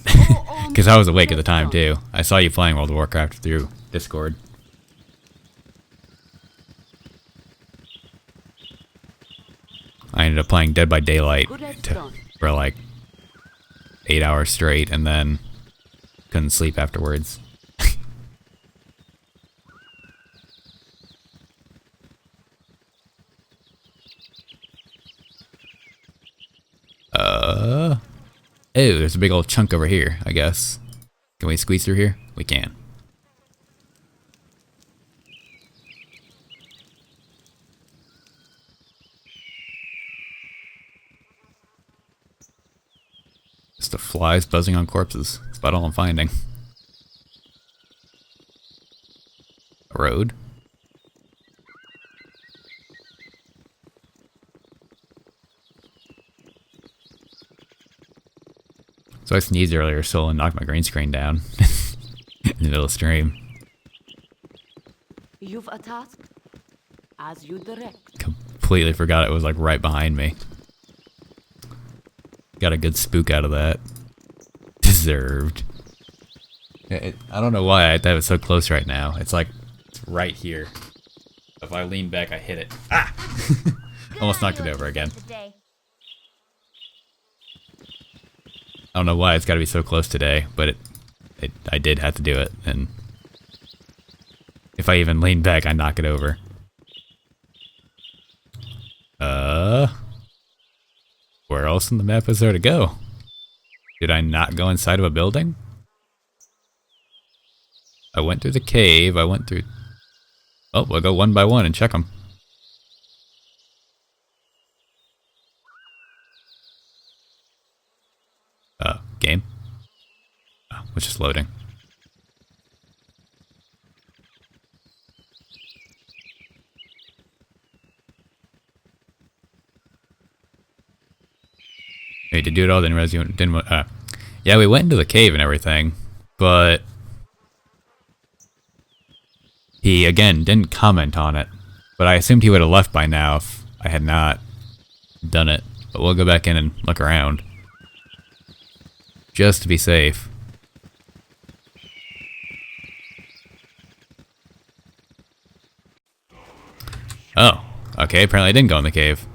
Because I was awake at the time too. I saw you playing World of Warcraft through Discord. I ended up playing Dead by Daylight for like 8 hours straight and then couldn't sleep afterwards. Oh, there's a big old chunk over here, I guess. Can we squeeze through here? We can. Just the flies buzzing on corpses. That's about all I'm finding. A road. So I sneezed earlier, so I knocked my green screen down in the middle of stream. You've a task. As you direct. Completely forgot it was like right behind me. Got a good spook out of that. Deserved. I don't know why I have it so close right now. It's like it's right here. If I lean back, I hit it. Ah! Almost knocked it over again. I don't know why it's got to be so close today, but I did have to do it, and if I even lean back, I knock it over. Where else in the map is there to go? Did I not go inside of a building? I went through the cave, I went through... Oh, we'll go one by one and check them. Game? Oh, it's just loading. Wait, to do it all, didn't realize you didn't. Yeah, we went into the cave and everything, but he again didn't comment on it. But I assumed he would have left by now if I had not done it. But we'll go back in and look around, just to be safe. Oh, okay. Apparently, I didn't go in the cave.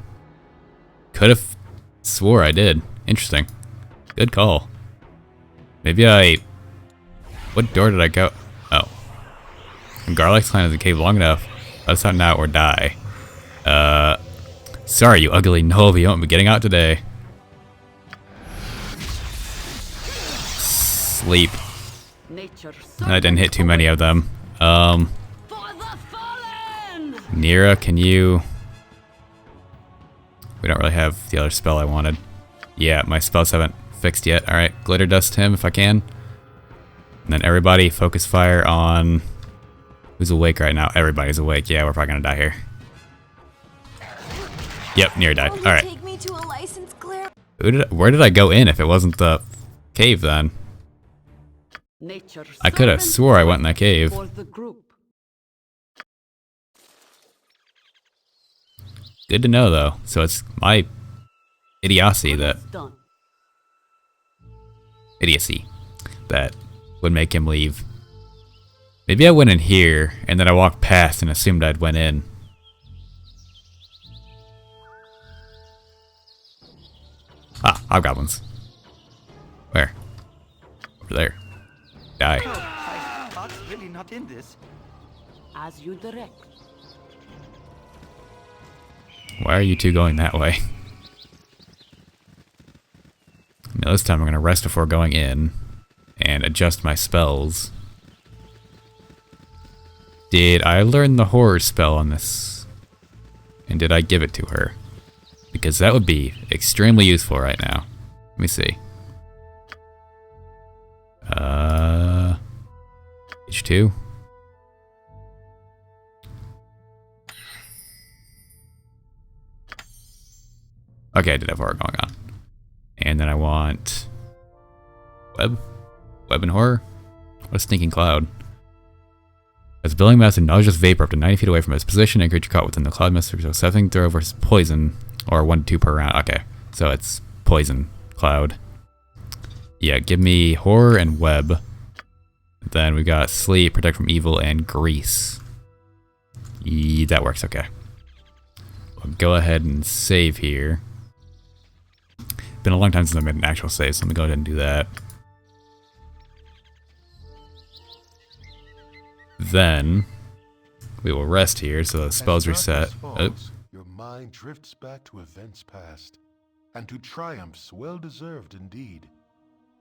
Could have swore I did. Interesting. Good call. Maybe I... What door did I go? Oh. When Garlic's climbed the cave long enough, let us out now or die. Sorry, you ugly knoll, you won't be getting out today. Sleep. I didn't hit too many of them. Nira, can you... We don't really have the other spell I wanted. Yeah, my spells haven't fixed yet. Alright, Glitter Dust him if I can. And then everybody focus fire on... Who's awake right now? Everybody's awake. Yeah, we're probably gonna die here. Yep, Nira died. Alright. Where did I go in if it wasn't the cave then? I could have swore I went in that cave. Good to know though. So it's my idiocy that would make him leave. Maybe I went in here and then I walked past and assumed I'd went in. Ah, hobgoblins. Where? Over there. Die. My heart's really not in this. As you direct. Why are you two going that way? Now this time I'm going to rest before going in and adjust my spells. Did I learn the horror spell on this? And did I give it to her? Because that would be extremely useful right now. Let me see. H2. Okay, I did have horror going on. And then I want... Web? Web and horror? What a stinking cloud. As a building mass, a nauseous vapor up to 90 feet away from its position, and creature caught within the cloud mist, so 7 throw versus poison, or 1 to 2 per round. Okay, so it's poison cloud. Yeah, give me horror and web. Then we got sleep, protect from evil, and grease. That works, okay. We'll go ahead and save here. Been a long time since I made an actual save, so let me go ahead and do that. Then we will rest here so the spells reset. Falls, your mind drifts back to events past, and to triumphs well deserved indeed.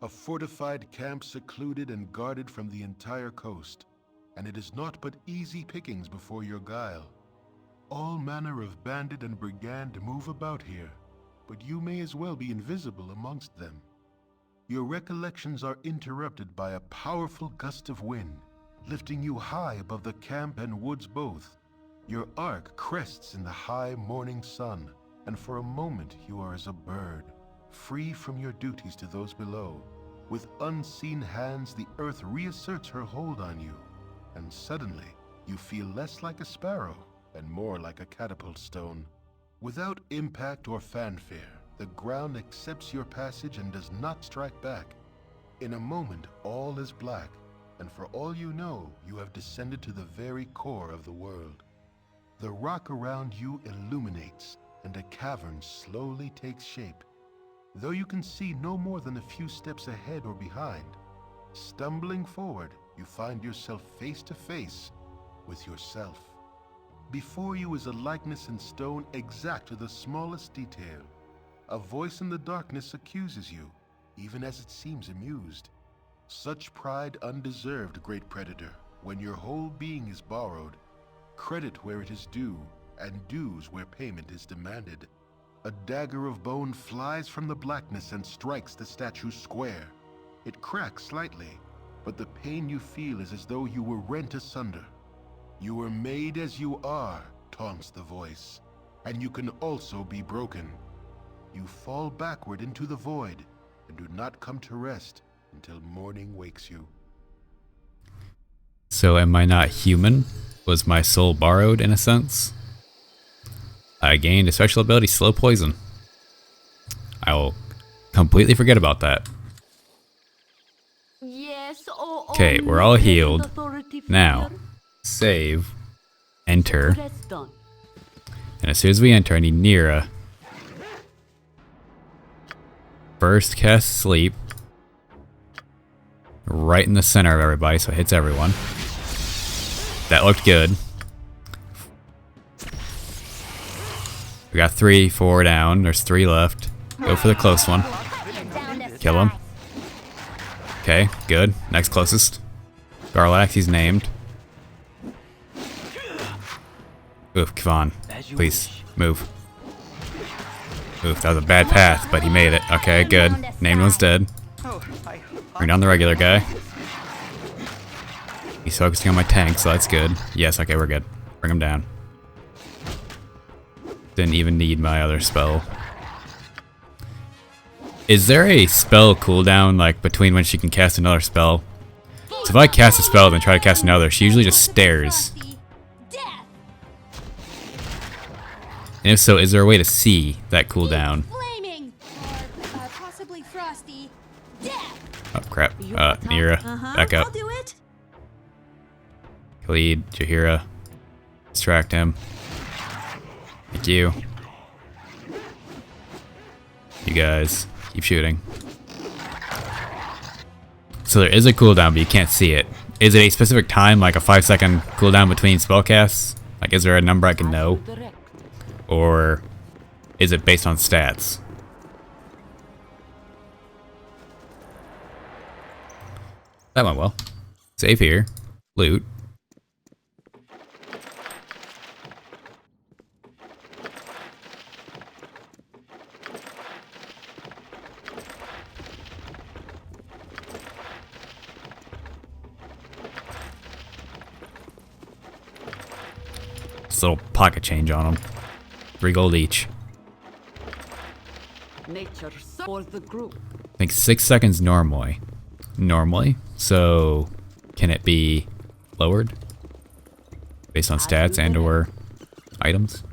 A fortified camp secluded and guarded from the entire coast, and it is not but easy pickings before your guile. All manner of bandit and brigand move about here, but you may as well be invisible amongst them. Your recollections are interrupted by a powerful gust of wind, lifting you high above the camp and woods both. Your arc crests in the high morning sun, and for a moment you are as a bird, free from your duties to those below. With unseen hands, the earth reasserts her hold on you, and suddenly you feel less like a sparrow and more like a catapult stone. Without impact or fanfare, the ground accepts your passage and does not strike back. In a moment, all is black, and for all you know, you have descended to the very core of the world. The rock around you illuminates, and a cavern slowly takes shape. Though you can see no more than a few steps ahead or behind, stumbling forward, you find yourself face to face with yourself. Before you is a likeness in stone exact to the smallest detail. A voice in the darkness accuses you, even as it seems amused. Such pride undeserved, great predator, when your whole being is borrowed. Credit where it is due, and dues where payment is demanded. A dagger of bone flies from the blackness and strikes the statue square. It cracks slightly, but the pain you feel is as though you were rent asunder. You were made as you are, taunts the voice, and you can also be broken. You fall backward into the void and do not come to rest until morning wakes you. So am I not human? Was my soul borrowed in a sense? I gained a special ability, Slow Poison. I will completely forget about that. Yes, Okay, we're all healed. Now, save, enter, and as soon as we enter, I need Nira. First cast Sleep, right in the center of everybody, so it hits everyone. That looked good. We got 3, 4 down. There's 3 left. Go for the close one. Kill him. Okay, good. Next closest. Garlax, he's named. Oof, Kevon. Please, move. Oof, that was a bad path, but he made it. Okay, good. Named one's dead. Bring down the regular guy. He's focusing on my tank, so that's good. Yes, okay, we're good. Bring him down. Didn't even need my other spell. Is there a spell cooldown, like, between when she can cast another spell? So if I cast a spell then try to cast another, she usually just stares. And if so, is there a way to see that cooldown? Flaming! Or possibly frosty. Death! Oh crap. Nira, back up. I'll do it. Khalid, Jaheira. Distract him. Thank you. You guys, keep shooting. So there is a cooldown, but you can't see it. Is it a specific time, like a 5-second cooldown between spellcasts? Like, is there a number I can know? Or is it based on stats? That went well. Save here. Loot. This little pocket change on them. 3 gold each. Nature for the group. I think 6 seconds normally. So can it be lowered based on stats and or items?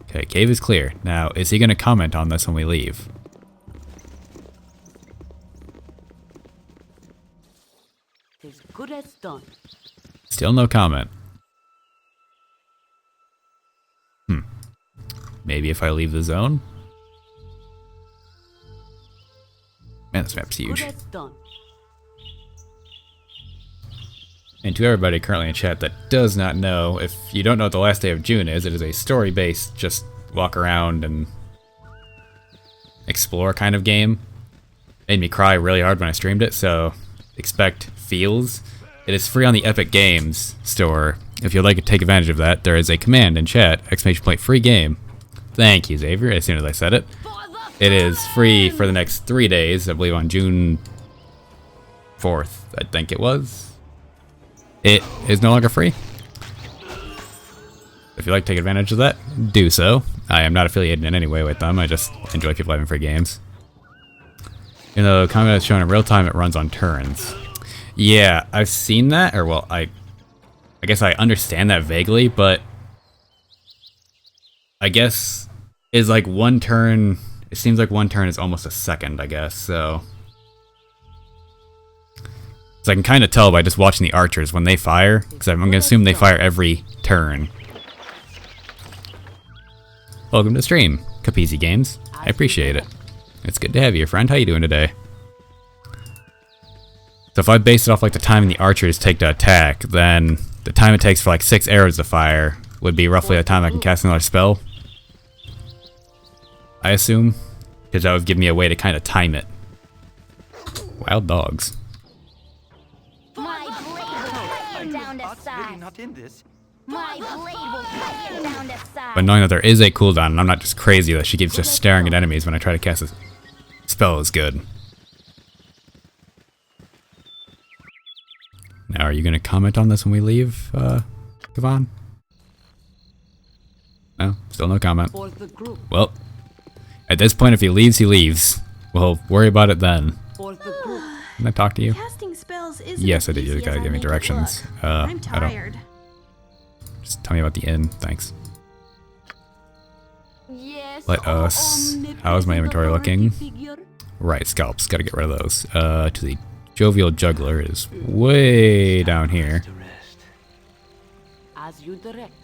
Okay, cave is clear. Now, is he going to comment on this when we leave? As good as done. Still no comment. Maybe if I leave the zone? Man, this map's huge. Good as done. And to everybody currently in chat that does not know, if you don't know what the last day of June is, it is a story-based, just walk around and explore kind of game. Made me cry really hard when I streamed it, so expect feels. It is free on the Epic Games store. If you'd like to take advantage of that, there is a command in chat, !free game. Thank you, Xavier, as soon as I said it. It is free for the next 3 days, I believe on June 4th, I think it was. It is no longer free. If you'd like to take advantage of that, do so. I am not affiliated in any way with them, I just enjoy people having free games. Even though combat is shown in real time, it runs on turns. Yeah, I've seen that, or well, I guess I understand that vaguely, but I guess is like one turn. It seems like one turn is almost a second, I guess, so I can kind of tell by just watching the archers when they fire, because I'm going to assume they fire every turn. Welcome to the stream, Capizzi Games. I appreciate it. It's good to have you, friend. How you doing today? So if I base it off like the time the archers take to attack, then the time it takes for like 6 arrows to fire would be roughly the time I can cast another spell. I assume, because that would give me a way to kind of time it. Wild dogs. My blade will cut you down to Art's really size. not in this. My blade will cut you down to size. But knowing that there is a cooldown, and I'm not just crazy that she keeps just staring at enemies when I try to cast a spell is good. Now, are you going to comment on this when we leave, Kavan? No? Still no comment. For the group. Well, at this point, if he leaves, he leaves. We'll worry about it then. For the group. Can I talk to you? Casting spells isn't Yes, I as did. You easy gotta as give I me make it directions. look. I'm I don't. tired. Just tell me about the inn. Thanks. Yes. Let us. How's my inventory looking? Right, scalps. Gotta get rid of those. To the jovial juggler is way down here. To rest. As you direct.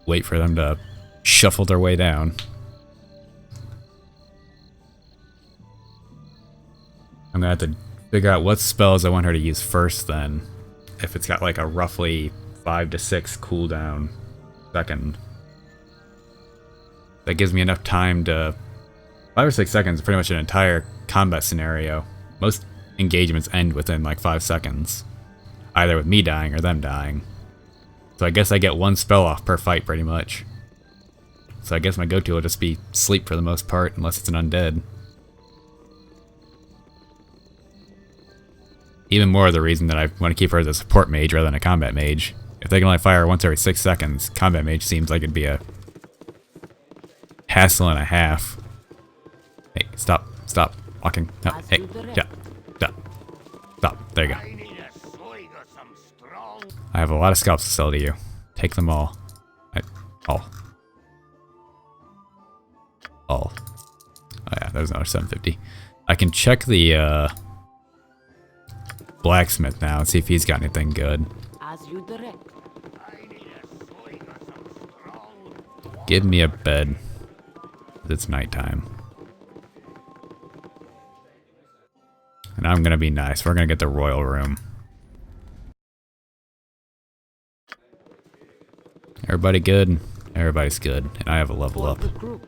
Wait for them to shuffle their way down. I'm gonna have to figure out what spells I want her to use first then. If it's got like a roughly 5 to 6 cooldown second. That gives me enough time to... 5 or 6 seconds is pretty much an entire combat scenario. Most engagements end within like 5 seconds. Either with me dying or them dying. So I guess I get 1 spell off per fight pretty much. So I guess my go-to will just be sleep for the most part, unless it's an undead. Even more the reason that I want to keep her as a support mage rather than a combat mage. If they can only fire once every 6 seconds, combat mage seems like it'd be a hassle and a half. Hey, stop walking. No, hey, stop. There you go. I have a lot of scalps to sell to you. Take them all. All. Oh yeah, there's another 750. I can check the blacksmith now and see if he's got anything good. As you direct. Give me a bed. It's nighttime. And I'm gonna be nice. We're gonna get the royal room. Everybody good? Everybody's good. And I have a level For up. the group.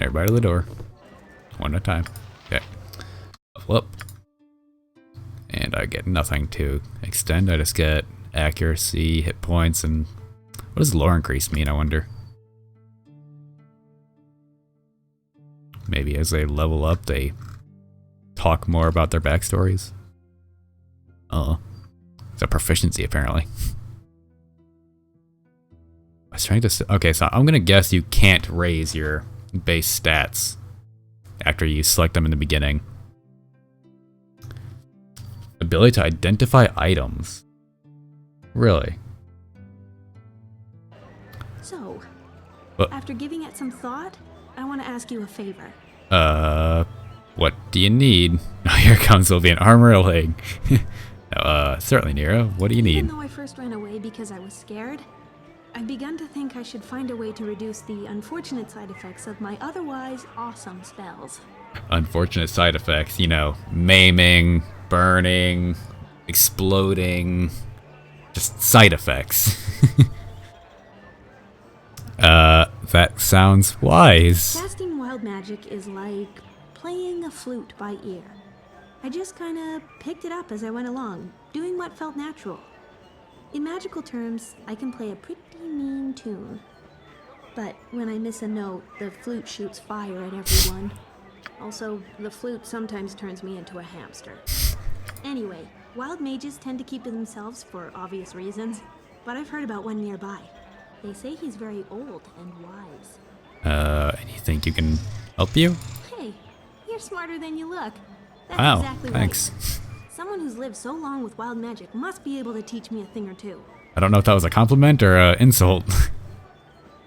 Everybody to the door. One at a time. Okay. Level up. And I get nothing to extend. I just get accuracy, hit points, and... What does lore increase mean, I wonder? Maybe as they level up, they talk more about their backstories? It's a proficiency, apparently. I was trying to... Okay, so I'm gonna guess you can't raise your base stats after you select them in the beginning. Ability to identify items. Really? So, What? after giving it some thought, I want to ask you a favor. What do you need? Oh, here comes, will be an armor a leg. Certainly, Nero. What do you Even need? though I first ran away because I was scared, I've begun to think I should find a way to reduce the unfortunate side effects of my otherwise awesome spells. Unfortunate side effects, you know, maiming, burning, exploding, just side effects. That sounds wise. Casting wild magic is like playing a flute by ear. I just kind of picked it up as I went along, doing what felt natural. In magical terms, I can play a pretty mean tune. But when I miss a note, the flute shoots fire at everyone. Also, the flute sometimes turns me into a hamster. Anyway, wild mages tend to keep to themselves for obvious reasons, but I've heard about one nearby. They say he's very old and wise. And you think you can help you? Hey, you're smarter than you look. That's Wow, exactly thanks. right. Someone who's lived so long with wild magic must be able to teach me a thing or two. I don't know if that was a compliment or an insult.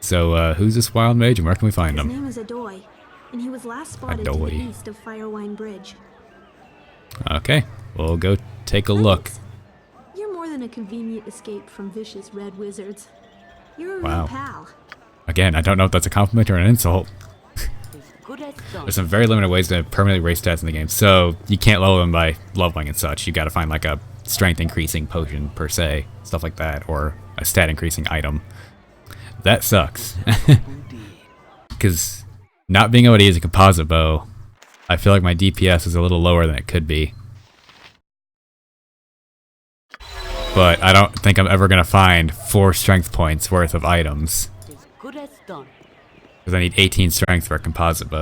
So, who's this wild mage and where can we find His him? name is Adoy, and he was last spotted to the Adoy. east of Firewine Bridge. Okay, we'll go take a look. Thanks. You're more than a convenient escape from vicious red wizards. You're a Wow. real pal. Again, I don't know if that's a compliment or an insult. As good as done. There's some very limited ways to permanently raise stats in the game, so you can't level them by leveling and such. You gotta find like a strength increasing potion per se, stuff like that, or a stat increasing item. That sucks. Because not being able to use a composite bow, I feel like my DPS is a little lower than it could be. But I don't think I'm ever gonna find 4 strength points worth of items. As good as done. Because I need 18 strength for a composite bow.